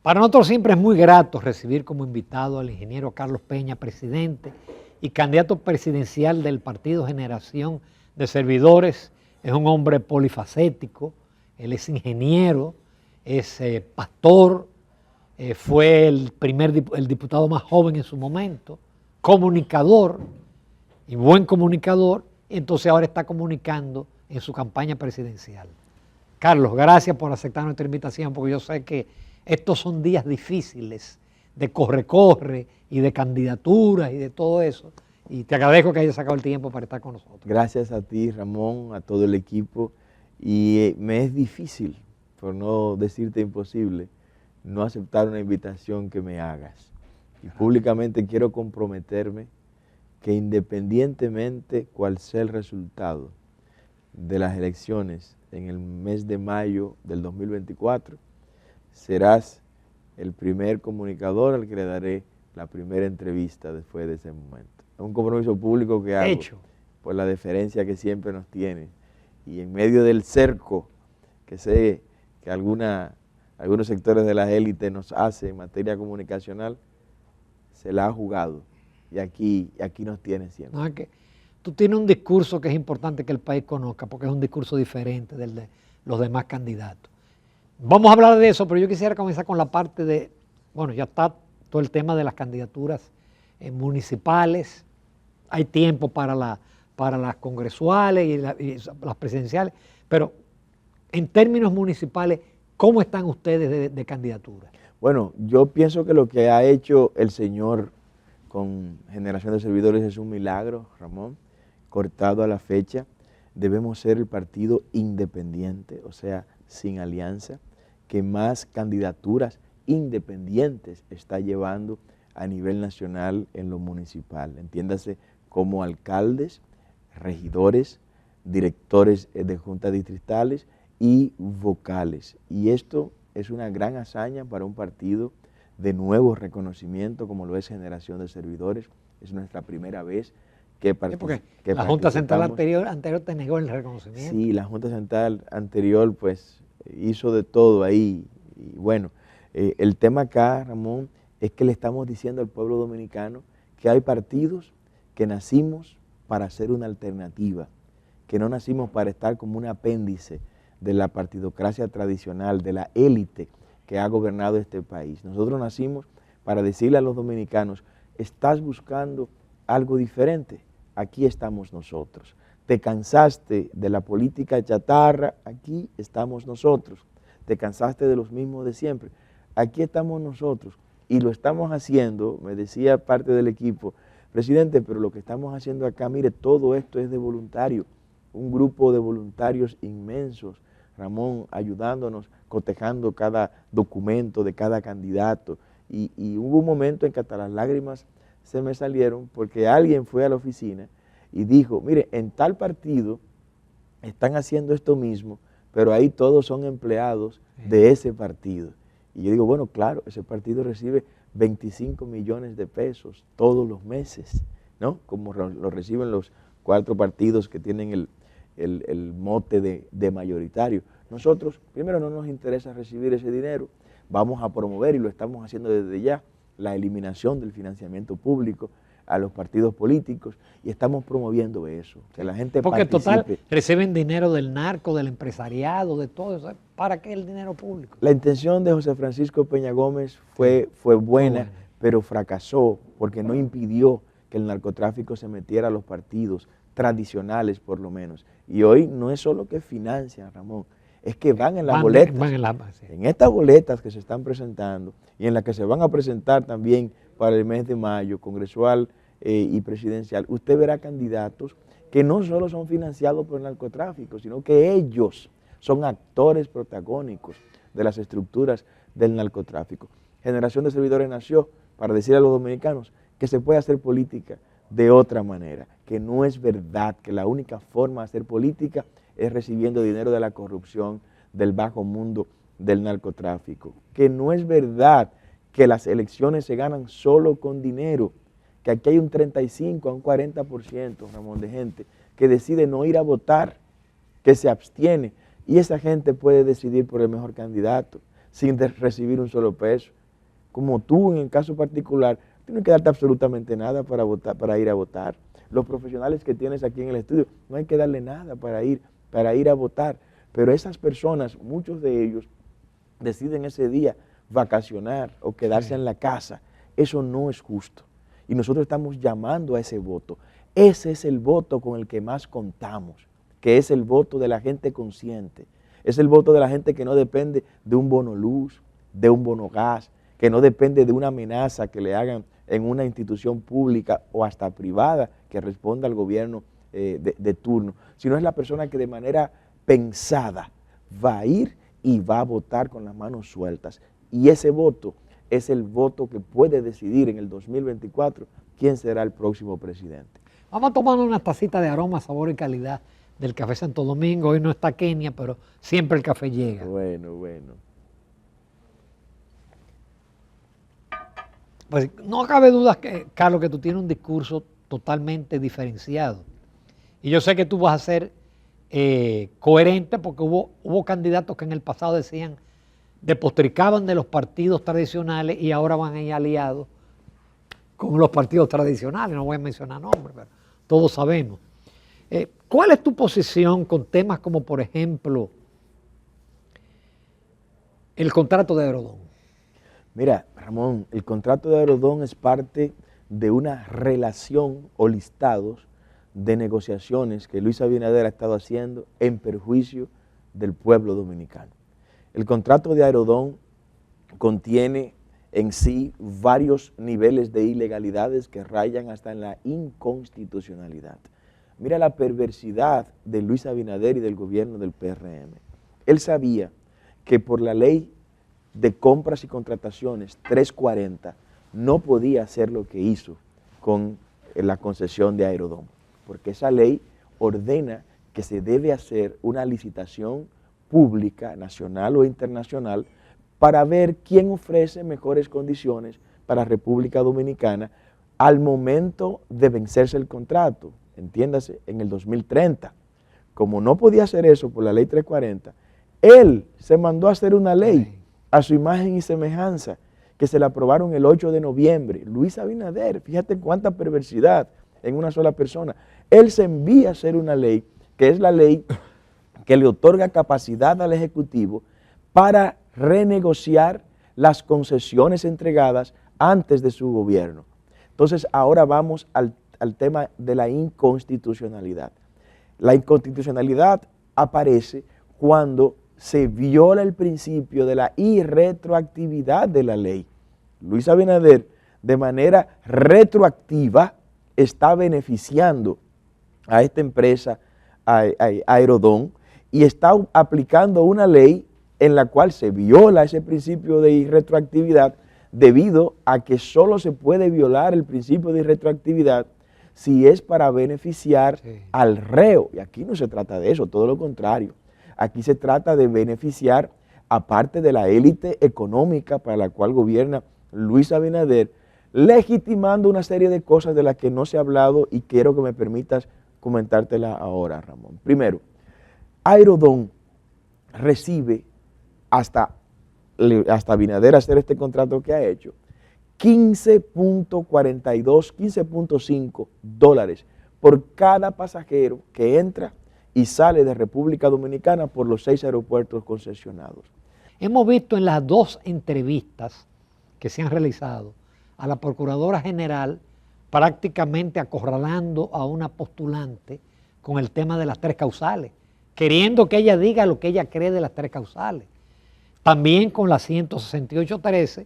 Para nosotros siempre es muy grato recibir como invitado al ingeniero Carlos Peña, presidente y candidato presidencial del Partido Generación de Servidores. Es un hombre polifacético, él es ingeniero, es pastor, fue el diputado más joven en su momento, comunicador y buen comunicador, y entonces ahora está comunicando en su campaña presidencial. Carlos, gracias por aceptar nuestra invitación, porque yo sé que estos son días difíciles de corre-corre y de candidaturas y de todo eso. Y te agradezco que hayas sacado el tiempo para estar con nosotros. Gracias a ti, Ramón, a todo el equipo. Y me es difícil, por no decirte imposible, no aceptar una invitación que me hagas. Y públicamente quiero comprometerme que independientemente cuál sea el resultado de las elecciones en el mes de mayo del 2024, serás el primer comunicador al que le daré la primera entrevista después de ese momento. Es un compromiso público que hago por la deferencia que siempre nos tiene. Y en medio del cerco que sé que algunos sectores de la élite nos hacen en materia comunicacional, se la ha jugado. Y aquí nos tiene siempre. No, es que tú tienes un discurso que es importante que el país conozca, porque es un discurso diferente del de los demás candidatos. Vamos a hablar de eso, pero yo quisiera comenzar con la parte de, bueno, ya está todo el tema de las candidaturas municipales, hay tiempo para las congresuales y las presidenciales, pero en términos municipales, ¿cómo están ustedes de candidatura? Bueno, yo pienso que lo que ha hecho el señor con Generación de Servidores es un milagro, Ramón, cortado a la fecha. Debemos ser el partido independiente, o sea, sin alianza, que más candidaturas independientes está llevando a nivel nacional en lo municipal. Entiéndase como alcaldes, regidores, directores de juntas distritales y vocales. Y esto es una gran hazaña para un partido de nuevo reconocimiento como lo es Generación de Servidores. Es nuestra primera vez que participamos. La Junta Central anterior te negó el reconocimiento. Sí, la Junta Central anterior pues hizo de todo ahí. Y bueno, el tema acá, Ramón, es que le estamos diciendo al pueblo dominicano que hay partidos que nacimos para ser una alternativa, que no nacimos para estar como un apéndice de la partidocracia tradicional, de la élite que ha gobernado este país. Nosotros nacimos para decirle a los dominicanos, ¿estás buscando algo diferente? Aquí estamos nosotros. ¿Te cansaste de la política chatarra? Aquí estamos nosotros. ¿Te cansaste de los mismos de siempre? Aquí estamos nosotros. Y lo estamos haciendo, me decía parte del equipo, presidente, pero lo que estamos haciendo acá, mire, todo esto es de voluntario. Un grupo de voluntarios inmensos, Ramón, ayudándonos, cotejando cada documento de cada candidato. Y hubo un momento en que hasta las lágrimas se me salieron porque alguien fue a la oficina y dijo, mire, en tal partido están haciendo esto mismo, pero ahí todos son empleados de ese partido. Y yo digo, bueno, claro, ese partido recibe 25 millones de pesos todos los meses, ¿no? Como lo reciben los 4 partidos que tienen el mote de mayoritario. Nosotros, primero, no nos interesa recibir ese dinero, vamos a promover, y lo estamos haciendo desde ya, la eliminación del financiamiento público a los partidos políticos, y estamos promoviendo eso, que la gente porque participe. Total reciben dinero del narco, del empresariado, de todo eso. ¿Para qué el dinero público? La intención de José Francisco Peña Gómez fue buena, pero fracasó porque no impidió que el narcotráfico se metiera a los partidos tradicionales por lo menos. Y hoy no es solo que financian, Ramón, es que van en las boletas. En estas boletas que se están presentando y en las que se van a presentar también para el mes de mayo, congresual y presidencial, usted verá candidatos que no solo son financiados por el narcotráfico, sino que ellos son actores protagónicos de las estructuras del narcotráfico. Generación de Servidores nació para decir a los dominicanos que se puede hacer política de otra manera, que no es verdad que la única forma de hacer política es recibiendo dinero de la corrupción, del bajo mundo del narcotráfico, que no es verdad que las elecciones se ganan solo con dinero, que aquí hay un 35 a un 40%, Ramón, de gente que decide no ir a votar, que se abstiene, y esa gente puede decidir por el mejor candidato. sin recibir un solo peso. Como tú, en el caso particular, tienes que darte absolutamente nada para votar, para ir a votar. Los profesionales que tienes aquí en el estudio, no hay que darle nada para ir a votar. Pero esas personas, muchos de ellos, deciden ese día vacacionar o quedarse en la casa. Eso no es justo. Y nosotros estamos llamando a ese voto. Ese es el voto con el que más contamos, que es el voto de la gente consciente. Es el voto de la gente que no depende de un bono luz, de un bono gas, que no depende de una amenaza que le hagan en una institución pública o hasta privada que responda al gobierno de turno, sino es la persona que de manera pensada va a ir y va a votar con las manos sueltas. Y ese voto es el voto que puede decidir en el 2024 quién será el próximo presidente. Vamos a tomar una tacita de aroma, sabor y calidad del Café Santo Domingo. Hoy no está Kenia, pero siempre el café llega. Bueno, bueno. Pues no cabe duda, Carlos, que tú tienes un discurso totalmente diferenciado. Y yo sé que tú vas a ser coherente porque hubo candidatos que en el pasado decían, despotricaban de los partidos tradicionales y ahora van a ir aliados con los partidos tradicionales. No voy a mencionar nombres, pero todos sabemos. ¿Cuál es tu posición con temas como, por ejemplo, el contrato de Aerodón? Mira, Ramón, el contrato de Aerodón es parte de una relación o listados de negociaciones que Luis Abinader ha estado haciendo en perjuicio del pueblo dominicano. El contrato de Aerodón contiene en sí varios niveles de ilegalidades que rayan hasta en la inconstitucionalidad. Mira la perversidad de Luis Abinader y del gobierno del PRM. Él sabía que por la ley de compras y contrataciones 340 no podía hacer lo que hizo con la concesión de Aerodón, porque esa ley ordena que se debe hacer una licitación pública, nacional o internacional, para ver quién ofrece mejores condiciones para República Dominicana al momento de vencerse el contrato, entiéndase, en el 2030. Como no podía hacer eso por la ley 340, él se mandó a hacer una ley a su imagen y semejanza, que se la aprobaron el 8 de noviembre. Luis Abinader, fíjate cuánta perversidad en una sola persona. Él se envía a hacer una ley, que es la ley que le otorga capacidad al Ejecutivo para renegociar las concesiones entregadas antes de su gobierno. Entonces, ahora vamos al tema de la inconstitucionalidad. La inconstitucionalidad aparece cuando se viola el principio de la irretroactividad de la ley. Luis Abinader, de manera retroactiva, está beneficiando a esta empresa, a Aerodón, y está aplicando una ley en la cual se viola ese principio de irretroactividad, debido a que solo se puede violar el principio de irretroactividad si es para beneficiar al reo. Y aquí no se trata de eso, todo lo contrario. Aquí se trata de beneficiar a parte de la élite económica para la cual gobierna Luis Abinader, legitimando una serie de cosas de las que no se ha hablado y quiero que me permitas comentártela ahora, Ramón. Primero, Aerodón recibe hasta Abinader hacer este contrato que ha hecho, 15.5 dólares por cada pasajero que entra y sale de República Dominicana por los 6 aeropuertos concesionados. Hemos visto en las 2 entrevistas que se han realizado a la Procuradora General prácticamente acorralando a una postulante con el tema de las 3 causales, queriendo que ella diga lo que ella cree de las 3 causales. También con la 168.13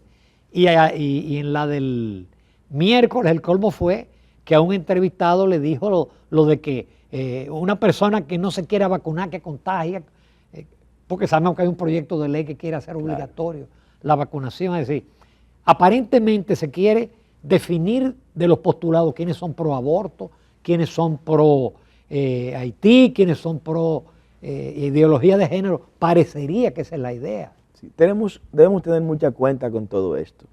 y en la del miércoles el colmo fue que a un entrevistado le dijo lo de que una persona que no se quiera vacunar, que contagia, porque sabemos que hay un proyecto de ley que quiere hacer obligatorio la vacunación. Es decir, aparentemente se quiere definir de los postulados quiénes son pro aborto, quiénes son pro Haití, quiénes son pro ideología de género. Parecería que esa es la idea. Sí, debemos tener mucha cuenta con todo esto.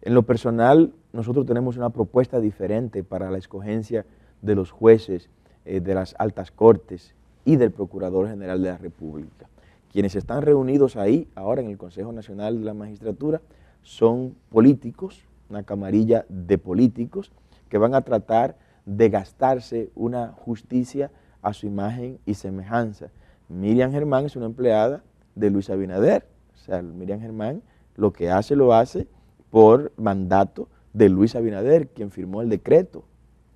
En lo personal, nosotros tenemos una propuesta diferente para la escogencia de los jueces de las altas cortes y del Procurador General de la República. quienes están reunidos ahí ahora en el Consejo Nacional de la Magistratura son políticos, una camarilla de políticos que van a tratar de gastarse una justicia a su imagen y semejanza. Miriam Germán es una empleada de Luis Abinader, o sea, Miriam Germán lo que hace, lo hace por mandato de Luis Abinader, quien firmó el decreto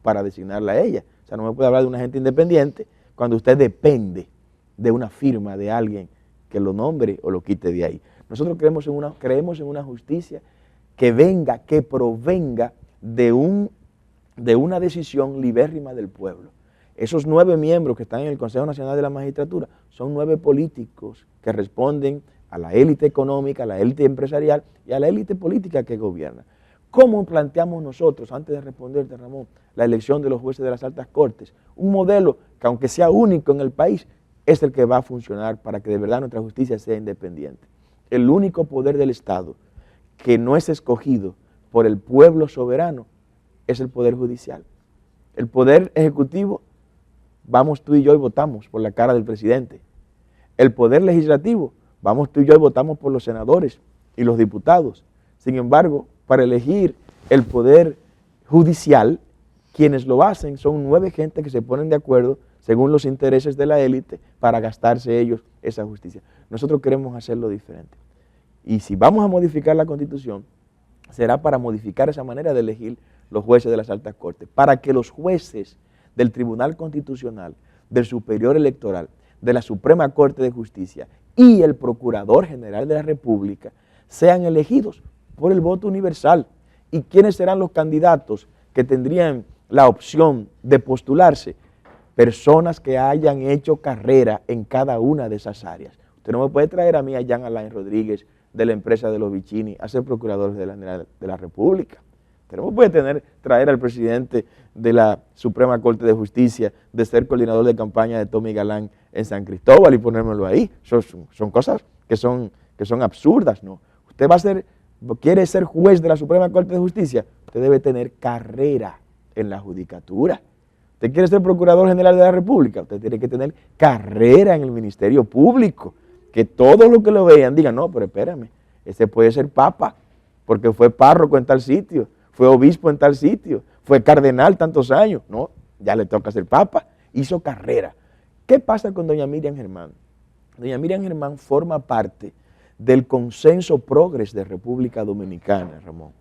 para designarla a ella. O sea, no me puede hablar de un agente independiente cuando usted depende de una firma de alguien que lo nombre o lo quite de ahí. Nosotros creemos en una justicia que venga, que provenga de una decisión libérrima del pueblo. Esos 9 miembros que están en el Consejo Nacional de la Magistratura son 9 políticos que responden a la élite económica, a la élite empresarial y a la élite política que gobierna. ¿Cómo planteamos nosotros, antes de responderte, Ramón, la elección de los jueces de las altas cortes? Un modelo que, aunque sea único en el país, es el que va a funcionar para que de verdad nuestra justicia sea independiente. El único poder del Estado que no es escogido por el pueblo soberano es el Poder Judicial. El Poder Ejecutivo, vamos tú y yo y votamos por la cara del presidente. El Poder Legislativo, vamos tú y yo y votamos por los senadores y los diputados. Sin embargo, para elegir el Poder Judicial, quienes lo hacen son 9 gentes que se ponen de acuerdo según los intereses de la élite para gastarse ellos esa justicia. Nosotros queremos hacerlo diferente. Y si vamos a modificar la Constitución, será para modificar esa manera de elegir los jueces de las altas cortes, para que los jueces del Tribunal Constitucional, del Superior Electoral, de la Suprema Corte de Justicia y el Procurador General de la República sean elegidos por el voto universal. ¿Y quiénes serán los candidatos que tendrían la opción de postularse? Personas que hayan hecho carrera en cada una de esas áreas. Usted no me puede traer a mí a Jean Alain Rodríguez de la empresa de los Vicini a ser procurador de la República. Usted no me puede traer al presidente de la Suprema Corte de Justicia de ser coordinador de campaña de Tommy Galán en San Cristóbal y ponérmelo ahí. Son cosas que son absurdas, ¿no? Usted quiere ser juez de la Suprema Corte de Justicia, usted debe tener carrera en la judicatura. Usted quiere ser Procurador General de la República, usted tiene que tener carrera en el Ministerio Público. Que todos los que lo vean digan, no, pero espérame, ese puede ser papa, porque fue párroco en tal sitio, fue obispo en tal sitio, fue cardenal tantos años. No, ya le toca ser papa, hizo carrera. ¿Qué pasa con doña Miriam Germán? Doña Miriam Germán forma parte del consenso progres de República Dominicana, Ramón.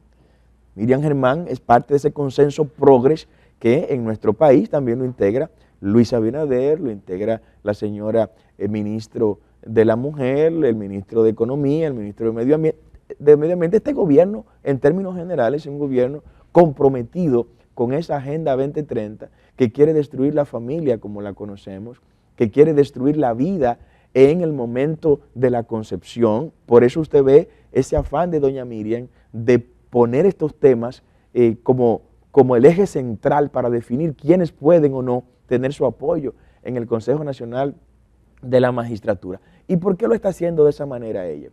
Miriam Germán es parte de ese consenso progres que en nuestro país también lo integra Luis Abinader, lo integra la señora ministro de la Mujer, el ministro de Economía, el ministro de Medio Ambiente. Este gobierno, en términos generales, es un gobierno comprometido con esa Agenda 2030 que quiere destruir la familia como la conocemos, que quiere destruir la vida en el momento de la concepción. Por eso usted ve ese afán de doña Miriam de poner estos temas como el eje central para definir quiénes pueden o no tener su apoyo en el Consejo Nacional de la Magistratura. ¿Y por qué lo está haciendo de esa manera ella?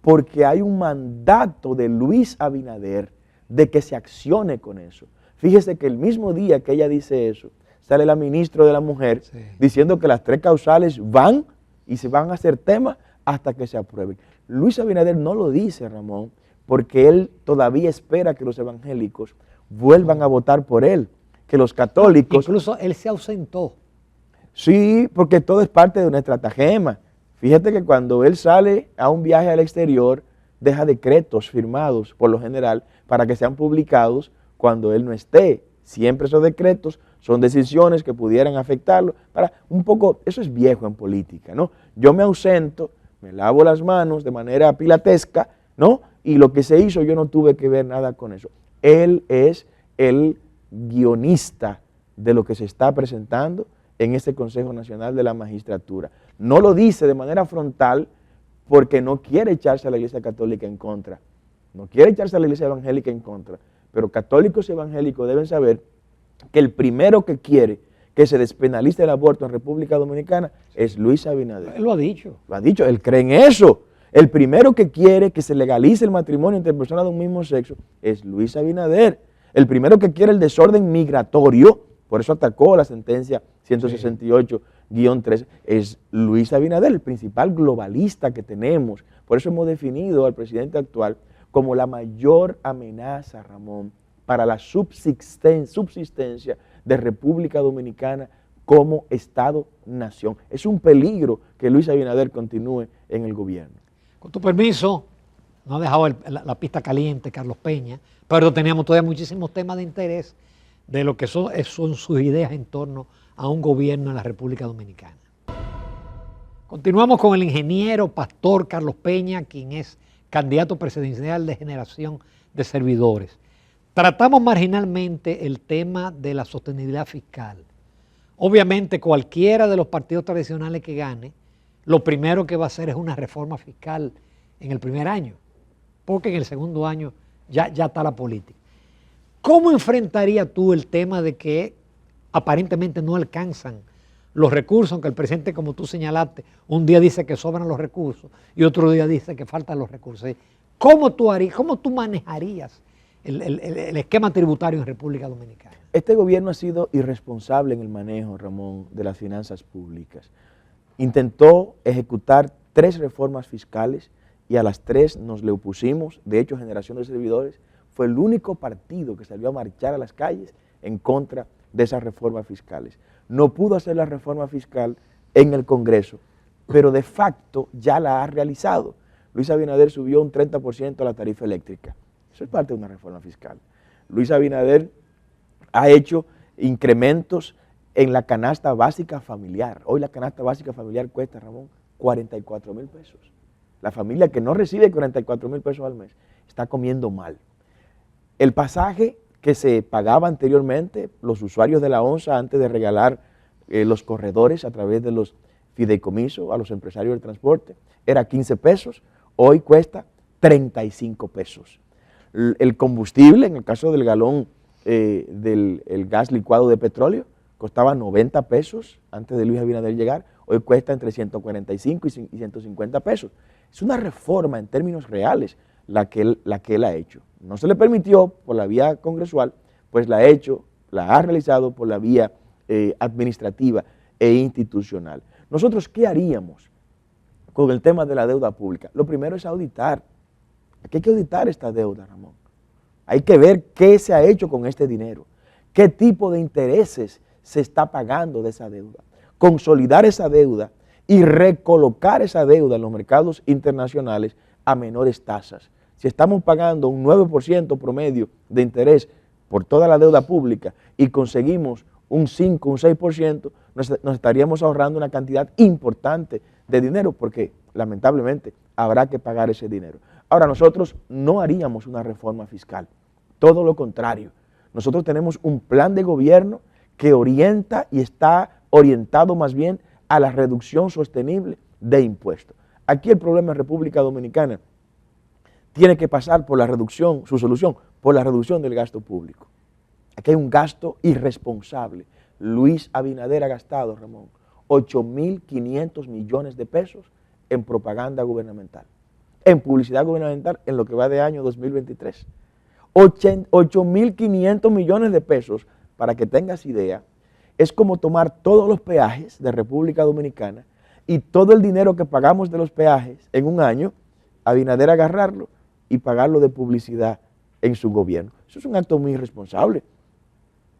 Porque hay un mandato de Luis Abinader de que se accione con eso. Fíjese que el mismo día que ella dice eso, sale la ministra de la Mujer diciendo que las 3 causales van y se van a hacer temas hasta que se aprueben. Luis Abinader no lo dice, Ramón, porque él todavía espera que los evangélicos vuelvan a votar por él, que los católicos... Incluso él se ausentó. Sí, porque todo es parte de una estratagema. Fíjate que cuando él sale a un viaje al exterior, deja decretos firmados por lo general para que sean publicados cuando él no esté. Siempre esos decretos son decisiones que pudieran afectarlo. Eso es viejo en política, ¿no? Yo me ausento, me lavo las manos de manera pilatesca, ¿no? Y lo que se hizo yo no tuve que ver nada con eso. Él es el guionista de lo que se está presentando en este Consejo Nacional de la Magistratura. No lo dice de manera frontal porque no quiere echarse a la Iglesia Católica en contra, no quiere echarse a la Iglesia Evangélica en contra, pero católicos y evangélicos deben saber que el primero que quiere que se despenalice el aborto en República Dominicana es Luis Abinader. Él lo ha dicho. Lo ha dicho, él cree en eso. El primero que quiere que se legalice el matrimonio entre personas de un mismo sexo es Luis Abinader. El primero que quiere el desorden migratorio, por eso atacó la sentencia 168 3, es Luis Abinader, el principal globalista que tenemos. Por eso hemos definido al presidente actual como la mayor amenaza, Ramón, para la subsistencia de República Dominicana como Estado-nación. Es un peligro que Luis Abinader continúe en el gobierno. Con tu permiso, no ha dejado la pista caliente Carlos Peña, pero teníamos todavía muchísimos temas de interés de lo que son sus ideas en torno a un gobierno en la República Dominicana. Continuamos con el ingeniero pastor Carlos Peña, quien es candidato presidencial de Generación de Servidores. Tratamos marginalmente el tema de la sostenibilidad fiscal. Obviamente cualquiera de los partidos tradicionales que gane, lo primero que va a hacer es una reforma fiscal en el primer año, porque en el segundo año ya está la política. ¿Cómo enfrentarías tú el tema de que aparentemente no alcanzan los recursos, aunque el presidente, como tú señalaste, un día dice que sobran los recursos y otro día dice que faltan los recursos? ¿Cómo tú manejarías el esquema tributario en República Dominicana? Este gobierno ha sido irresponsable en el manejo, Ramón, de las finanzas públicas. Intentó ejecutar 3 reformas fiscales y a las 3 nos le opusimos. De hecho, Generación de Servidores fue el único partido que salió a marchar a las calles en contra de esas reformas fiscales. No pudo hacer la reforma fiscal en el Congreso, pero de facto ya la ha realizado. Luis Abinader subió un 30% a la tarifa eléctrica. Eso es parte de una reforma fiscal. Luis Abinader ha hecho incrementos en la canasta básica familiar. Hoy la canasta básica familiar cuesta, Ramón, 44,000 pesos. La familia que no recibe 44,000 pesos al mes está comiendo mal. El pasaje que se pagaba anteriormente, los usuarios de la ONSA, antes de regalar los corredores a través de los fideicomisos a los empresarios del transporte, era 15 pesos, hoy cuesta 35 pesos. El combustible, en el caso del galón del gas licuado de petróleo, costaba 90 pesos antes de Luis Abinader llegar, hoy cuesta entre 145 y 150 pesos. Es una reforma en términos reales la que él ha hecho. No se le permitió por la vía congresual, pues la ha realizado por la vía administrativa e institucional. Nosotros, ¿qué haríamos con el tema de la deuda pública? Lo primero es auditar. Aquí hay que auditar esta deuda, Ramón. Hay que ver qué se ha hecho con este dinero, qué tipo de intereses se está pagando de esa deuda, consolidar esa deuda y recolocar esa deuda en los mercados internacionales a menores tasas. Si estamos pagando un 9% promedio de interés por toda la deuda pública y conseguimos un 5, un 6%, nos estaríamos ahorrando una cantidad importante de dinero porque lamentablemente habrá que pagar ese dinero. Ahora, nosotros no haríamos una reforma fiscal, todo lo contrario. Nosotros tenemos un plan de gobierno que orienta y está orientado más bien a la reducción sostenible de impuestos. Aquí el problema en República Dominicana tiene que pasar por la reducción, su solución, por la reducción del gasto público. Aquí hay un gasto irresponsable. Luis Abinader ha gastado, Ramón, 8.500 millones de pesos en propaganda gubernamental, en publicidad gubernamental en lo que va de año 2023. 8.500 millones de pesos, para que tengas idea, es como tomar todos los peajes de República Dominicana y todo el dinero que pagamos de los peajes en un año, Abinader agarrarlo y pagarlo de publicidad en su gobierno. Eso es un acto muy irresponsable.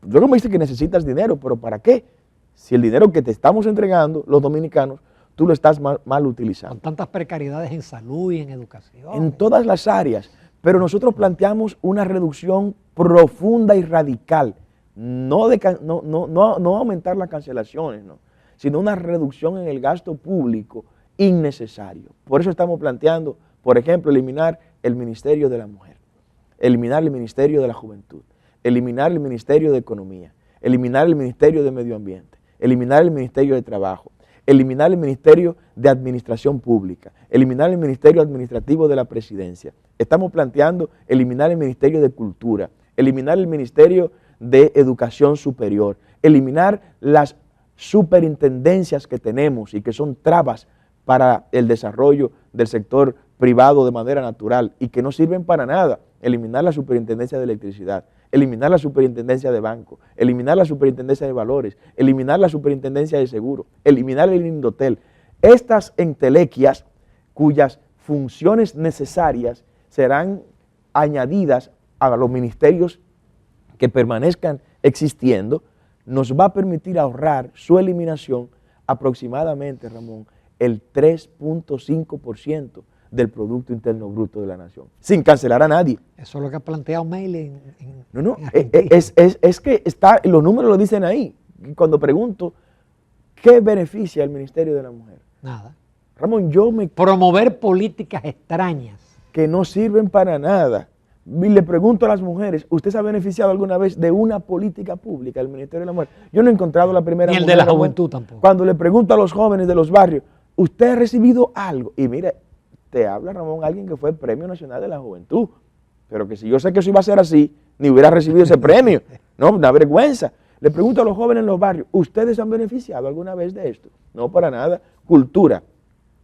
Luego me dice que necesitas dinero, pero ¿para qué? Si el dinero que te estamos entregando, los dominicanos, tú lo estás mal utilizando. Con tantas precariedades en salud y en educación. En todas las áreas, pero nosotros planteamos una reducción profunda y radical, no aumentar las cancelaciones, no, sino una reducción en el gasto público innecesario. Por eso estamos planteando, por ejemplo, eliminar el Ministerio de la Mujer, eliminar el Ministerio de la Juventud, eliminar el Ministerio de Economía, eliminar el Ministerio de Medio Ambiente, eliminar el Ministerio de Trabajo, eliminar el Ministerio de Administración Pública, eliminar el Ministerio Administrativo de la Presidencia. Estamos planteando eliminar el Ministerio de Cultura, eliminar el Ministerio de Educación Superior, eliminar las superintendencias que tenemos y que son trabas para el desarrollo del sector privado de manera natural y que no sirven para nada. eliminar la superintendencia de electricidad, eliminar la superintendencia de banco, eliminar la superintendencia de valores, eliminar la superintendencia de seguro, eliminar el Indotel. Estas entelequias cuyas funciones necesarias serán añadidas a los ministerios que permanezcan existiendo, nos va a permitir ahorrar su eliminación aproximadamente, Ramón, el 3.5% del Producto Interno Bruto de la nación, sin cancelar a nadie. Eso es lo que ha planteado Meili No, en Argentina. es que los números lo dicen ahí. Cuando pregunto, ¿qué beneficia al Ministerio de la Mujer? Nada. Ramón, Promover políticas extrañas. Que no sirven para nada. Y le pregunto a las mujeres, ¿usted se ha beneficiado alguna vez de una política pública del Ministerio de la Mujer? Yo no he encontrado la primera Ni el mujer, de la Ramón. juventud tampoco. Cuando le pregunto a los jóvenes de los barrios, ¿usted ha recibido algo? Y mire, te habla, Ramón, alguien que fue Premio Nacional de la Juventud, pero que si yo sé que eso iba a ser así, ni hubiera recibido ese premio. No, una vergüenza. Le pregunto a los jóvenes en los barrios, ¿ustedes se han beneficiado alguna vez de esto? No, para nada. Cultura,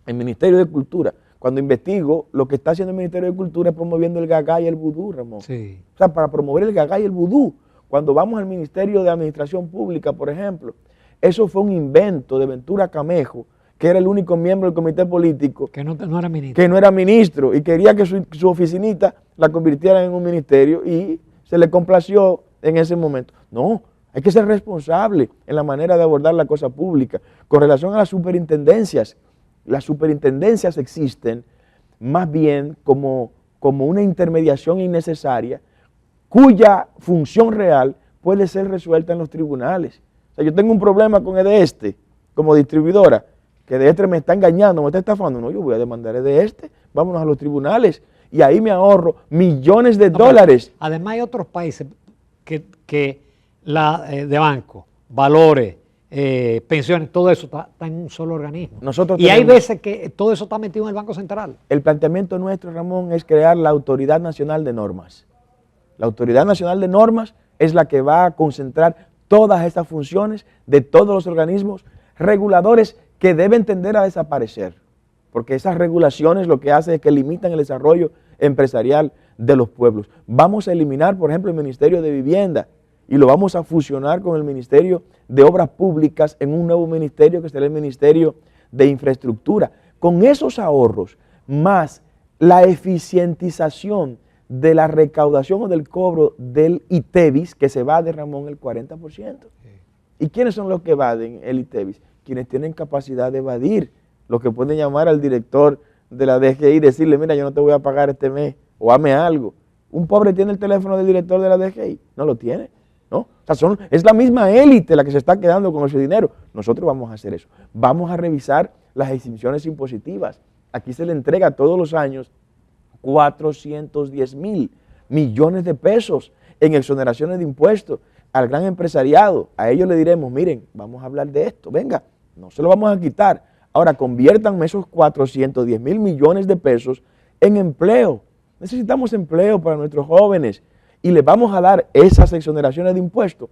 el Ministerio de Cultura. Cuando investigo, lo que está haciendo el Ministerio de Cultura es promoviendo el gagá y el vudú, Ramón. Sí. O sea, para promover el gagá y el vudú. Cuando vamos al Ministerio de Administración Pública, por ejemplo, eso fue un invento de Ventura Camejo, que era el único miembro del comité político Que no era ministro. que no era ministro y quería que su oficinita la convirtiera en un ministerio y se le complació en ese momento. No, hay que ser responsable en la manera de abordar la cosa pública. Con relación a las superintendencias existen más bien como una intermediación innecesaria cuya función real puede ser resuelta en los tribunales. O sea, yo tengo un problema con EDESTE como distribuidora, que EDESTE me está engañando, me está estafando. No, yo voy a demandar EDESTE, vámonos a los tribunales y ahí me ahorro millones de dólares. Además hay otros países que de banco, valores, pensiones, todo eso está en un solo organismo. Y hay veces que todo eso está metido en el Banco Central. El planteamiento nuestro, Ramón, es crear la Autoridad Nacional de Normas. La Autoridad Nacional de Normas es la que va a concentrar todas estas funciones de todos los organismos reguladores que deben tender a desaparecer, porque esas regulaciones lo que hacen es que limitan el desarrollo empresarial de los pueblos. Vamos a eliminar, por ejemplo, el Ministerio de Vivienda y lo vamos a fusionar con el Ministerio de Obras Públicas en un nuevo ministerio que será el Ministerio de Infraestructura. Con esos ahorros, más la eficientización de la recaudación o del cobro del ITEVIS, que se va de, Ramón, el 40%. ¿Y quiénes son los que evaden el ITEVIS? Quienes tienen capacidad de evadir, los que pueden llamar al director de la DGI y decirle, mira, yo no te voy a pagar este mes, o hazme algo. Un pobre tiene el teléfono del director de la DGI, no lo tiene, ¿no? O sea, es la misma élite la que se está quedando con ese dinero. Nosotros vamos a hacer eso. Vamos a revisar las exenciones impositivas. Aquí se le entrega todos los años 410.000 millones de pesos en exoneraciones de impuestos al gran empresariado. A ellos le diremos, miren, vamos a hablar de esto, venga, no se lo vamos a quitar. Ahora conviértanme esos 410.000 millones de pesos en empleo. Necesitamos empleo para nuestros jóvenes y les vamos a dar esas exoneraciones de impuestos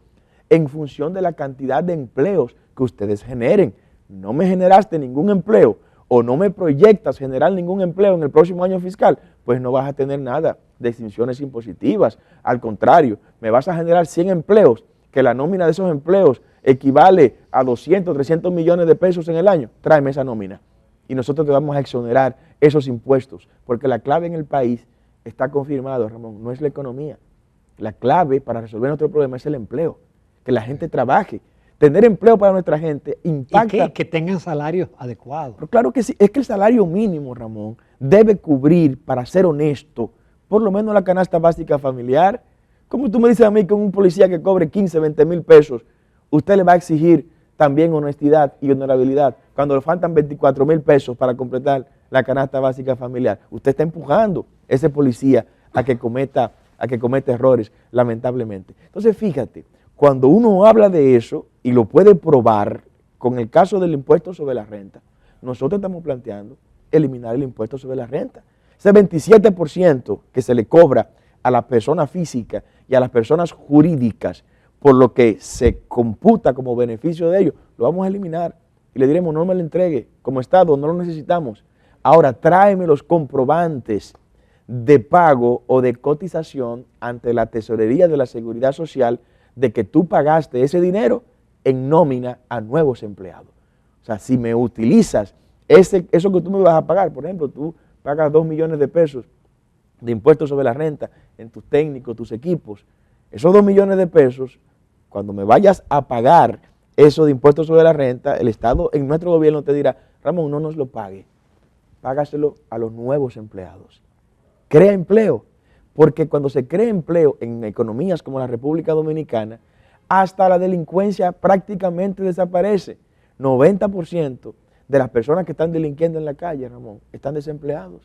en función de la cantidad de empleos que ustedes generen. No me generaste ningún empleo o no me proyectas generar ningún empleo en el próximo año fiscal, pues no vas a tener nada de exenciones impositivas. Al contrario, me vas a generar 100 empleos, que la nómina de esos empleos equivale a 200, 300 millones de pesos en el año. Tráeme esa nómina y nosotros te vamos a exonerar esos impuestos, porque la clave en el país está confirmado, Ramón, no es la economía. La clave para resolver nuestro problema es el empleo, que la gente trabaje. Tener empleo para nuestra gente impacta. Y que tengan salarios adecuados. Pero claro que sí, es que el salario mínimo, Ramón, debe cubrir, para ser honesto, por lo menos la canasta básica familiar. Como tú me dices a mí que un policía que cobre 15, 20 mil pesos, usted le va a exigir también honestidad y honorabilidad cuando le faltan 24 mil pesos para completar la canasta básica familiar. Usted está empujando a ese policía a que cometa errores, lamentablemente. Entonces, fíjate, cuando uno habla de eso y lo puede probar con el caso del impuesto sobre la renta, nosotros estamos planteando eliminar el impuesto sobre la renta. Ese 27% que se le cobra a la persona física y a las personas jurídicas por lo que se computa como beneficio de ellos, lo vamos a eliminar y le diremos, no me lo entregue, como Estado no lo necesitamos. Ahora tráeme los comprobantes de pago o de cotización ante la Tesorería de la Seguridad Social de que tú pagaste ese dinero en nómina a nuevos empleados. O sea, si me utilizas eso que tú me vas a pagar, por ejemplo, tú pagas 2 millones de pesos de impuestos sobre la renta en tus técnicos, tus equipos, esos 2 millones de pesos, cuando me vayas a pagar eso de impuestos sobre la renta, el Estado en nuestro gobierno te dirá, Ramón, no nos lo pague, págaselo a los nuevos empleados. Crea empleo, porque cuando se crea empleo en economías como la República Dominicana, hasta la delincuencia prácticamente desaparece. 90% de las personas que están delinquiendo en la calle, Ramón, están desempleados.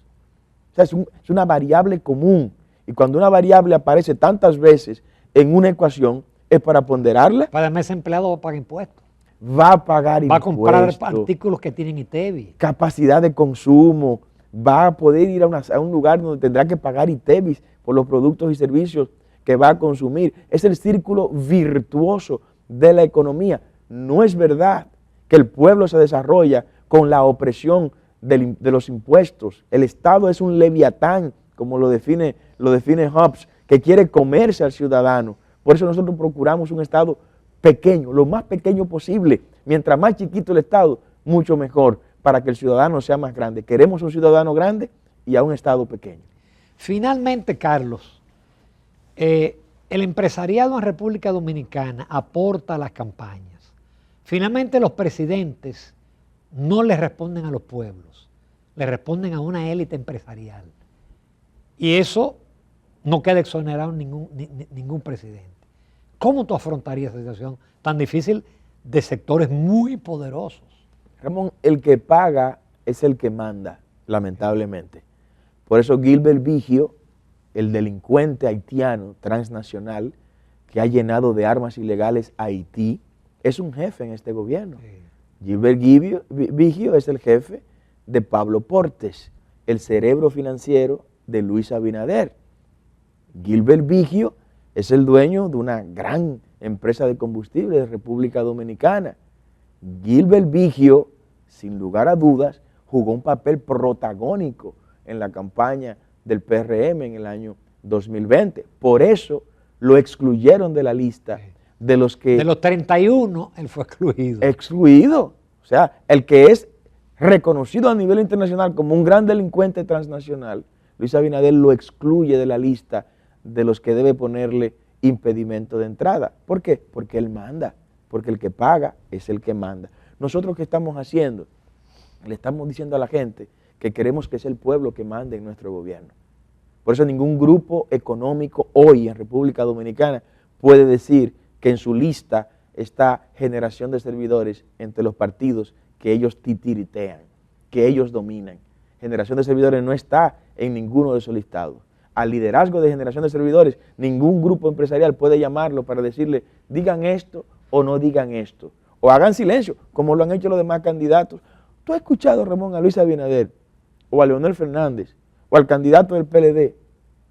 O sea, es una variable común. Y cuando una variable aparece tantas veces en una ecuación, es para ponderarla. Para el desempleado va a pagar impuestos. Va a pagar impuestos. Va a comprar artículos que tienen ITEVIS. Capacidad de consumo. Va a poder ir a un lugar donde tendrá que pagar ITEVIS por los productos y servicios que va a consumir. Es el círculo virtuoso de la economía. No es verdad que el pueblo se desarrolla con la opresión de los impuestos. El Estado es un leviatán, como lo define Hobbes, que quiere comerse al ciudadano. Por eso nosotros procuramos un Estado pequeño, lo más pequeño posible. Mientras más chiquito el Estado, mucho mejor, para que el ciudadano sea más grande. Queremos un ciudadano grande y a un Estado pequeño. Finalmente, Carlos, el empresariado en República Dominicana aporta a las campañas. Finalmente, los presidentes no le responden a los pueblos, le responden a una élite empresarial. Y eso no queda exonerado ningún presidente. ¿Cómo tú afrontarías esa situación tan difícil de sectores muy poderosos? Ramón, el que paga es el que manda, lamentablemente. Por eso Gilbert Vigio, el delincuente haitiano transnacional que ha llenado de armas ilegales a Haití, es un jefe en este gobierno. Sí. Gilbert Vigio es el jefe de Pablo Portes, el cerebro financiero de Luis Abinader. Gilbert Vigio es el dueño de una gran empresa de combustible de República Dominicana. Gilbert Vigio, sin lugar a dudas, jugó un papel protagónico en la campaña del PRM en el año 2020. Por eso lo excluyeron de la lista de los que... De los 31, él fue excluido. Excluido. O sea, el que es reconocido a nivel internacional como un gran delincuente transnacional, Luis Abinader lo excluye de la lista de los que debe ponerle impedimento de entrada. ¿Por qué? Porque él manda, porque el que paga es el que manda. Nosotros, ¿qué estamos haciendo? Le estamos diciendo a la gente que queremos que sea el pueblo que mande en nuestro gobierno. Por eso ningún grupo económico hoy en República Dominicana puede decir que en su lista está generación de servidores entre los partidos que ellos titiritean, que ellos dominan. Generación de servidores no está en ninguno de esos listados. Al liderazgo de generación de servidores, ningún grupo empresarial puede llamarlo para decirle, digan esto o no digan esto. O hagan silencio, como lo han hecho los demás candidatos. ¿Tú has escuchado, Ramón, a Luis Abinader, o a Leonel Fernández, o al candidato del PLD,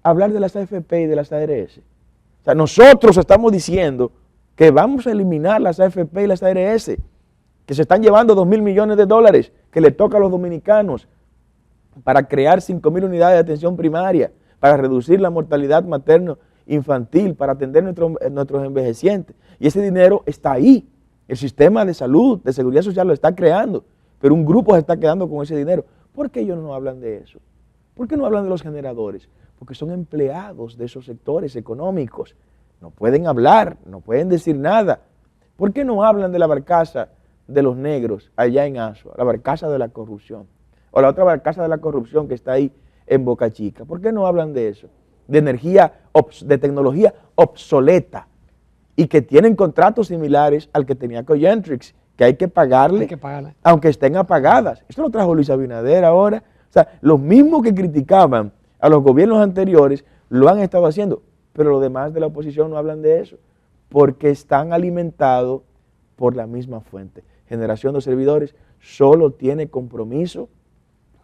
hablar de las AFP y de las ARS? O sea, nosotros estamos diciendo que vamos a eliminar las AFP y las ARS, que se están llevando 2.000 millones de dólares, que le toca a los dominicanos, para crear 5.000 unidades de atención primaria, para reducir la mortalidad materno-infantil, para atender nuestros envejecientes. Y ese dinero está ahí. El sistema de salud, de seguridad social lo está creando, pero un grupo se está quedando con ese dinero. ¿Por qué ellos no hablan de eso? ¿Por qué no hablan de los generadores? Porque son empleados de esos sectores económicos. No pueden hablar, no pueden decir nada. ¿Por qué no hablan de la barcaza de los negros allá en Asua, la barcaza de la corrupción? O la otra barcaza de la corrupción que está ahí en Boca Chica. ¿Por qué no hablan de eso? De energía, de tecnología obsoleta y que tienen contratos similares al que tenía Cogentrix, que hay que pagarle, aunque estén apagadas. Esto lo trajo Luis Abinader ahora. O sea, los mismos que criticaban a los gobiernos anteriores lo han estado haciendo, pero los demás de la oposición no hablan de eso, porque están alimentados por la misma fuente. Generación de servidores solo tiene compromiso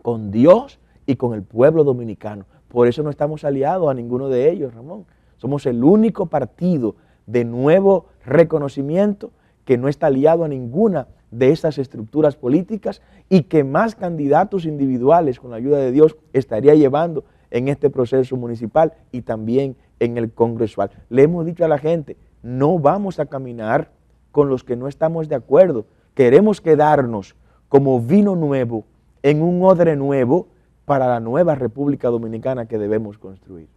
con Dios y con el pueblo dominicano. Por eso no estamos aliados a ninguno de ellos, Ramón. Somos el único partido de nuevo reconocimiento que no está aliado a ninguna de estas estructuras políticas y que más candidatos individuales con la ayuda de Dios estaría llevando en este proceso municipal y también en el congresual. Le hemos dicho a la gente, no vamos a caminar con los que no estamos de acuerdo. Queremos quedarnos como vino nuevo en un odre nuevo para la nueva República Dominicana que debemos construir.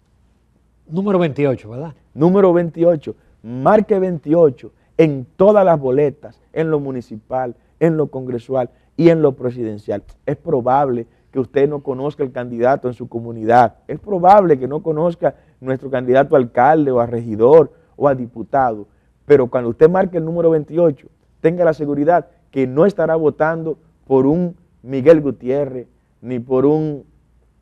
Número 28, ¿verdad? Número 28, marque 28 en todas las boletas, en lo municipal, en lo congresual y en lo presidencial. Es probable que usted no conozca el candidato en su comunidad, es probable que no conozca nuestro candidato a alcalde o a regidor o a diputado, pero cuando usted marque el número 28, tenga la seguridad que no estará votando por un Miguel Gutiérrez, ni por un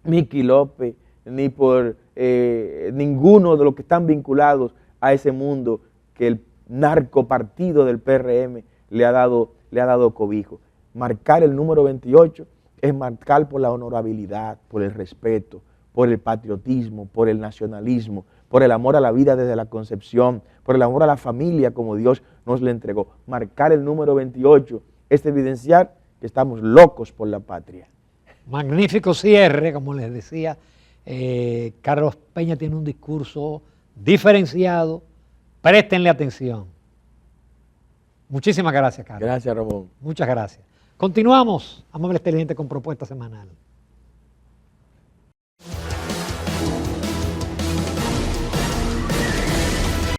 Miki López, ni por ninguno de los que están vinculados a ese mundo que el narcopartido del PRM le ha dado cobijo. Marcar el número 28 es marcar por la honorabilidad, por el respeto, por el patriotismo, por el nacionalismo, por el amor a la vida desde la concepción, por el amor a la familia como Dios nos le entregó. Marcar el número 28 es evidenciar que estamos locos por la patria. Magnífico cierre, como les decía. Carlos Peña tiene un discurso diferenciado. Préstenle atención. Muchísimas gracias, Carlos. Gracias, Ramón. Muchas gracias. Continuamos, amables televidentes, con Propuesta Semanal.